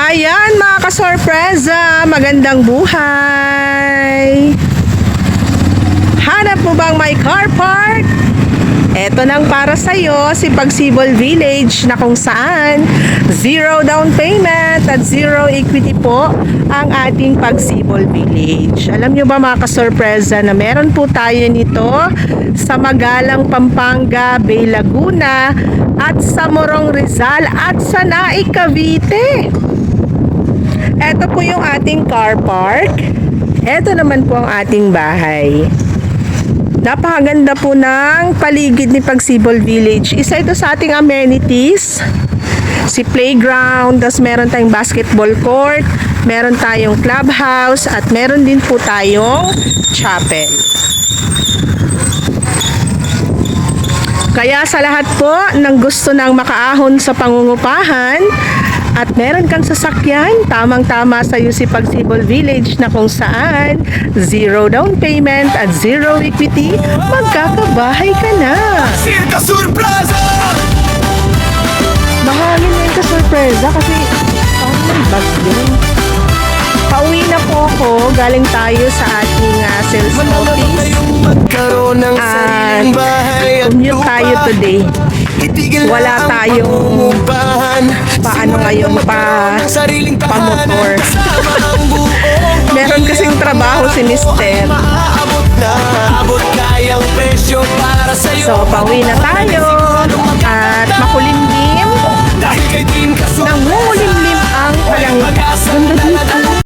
Ayan mga kasorpresa, magandang buhay! Hanap mo bang may car park? Eto nang para sa'yo si Pagsibol Village na kung saan zero down payment at zero equity po ang ating Pagsibol Village. Alam nyo ba mga kasorpresa na meron po tayo nito sa Magalang, Pampanga, Bay Laguna at sa Morong Rizal at sa Naik, Cavite. Ito po yung ating car park. Ito naman po ang ating bahay. Napakaganda po ng paligid ni Pagsibol Village. Isa ito sa ating amenities. Si playground, tapos meron tayong basketball court, meron tayong clubhouse, at meron din po tayong chapel. Kaya sa lahat po ng gusto nang makaahon sa pangungupahan at meron kang sasakyan, tamang-tama sa iyo si Pagsibol Village na kung saan zero down payment at zero equity, magkakabahay ka na. Circa Surpresa! Mahangin na yung kasorpresa kasi bag din. Pauwi na po ako, galing tayo sa ating sales office. Commute tayo today. Wala tayong paano ngayon pa-motor. Meron kasing trabaho si Mister. So, pauwi na tayo. At makulimlim. Nangungulimlim ang palangit. Ganda dito.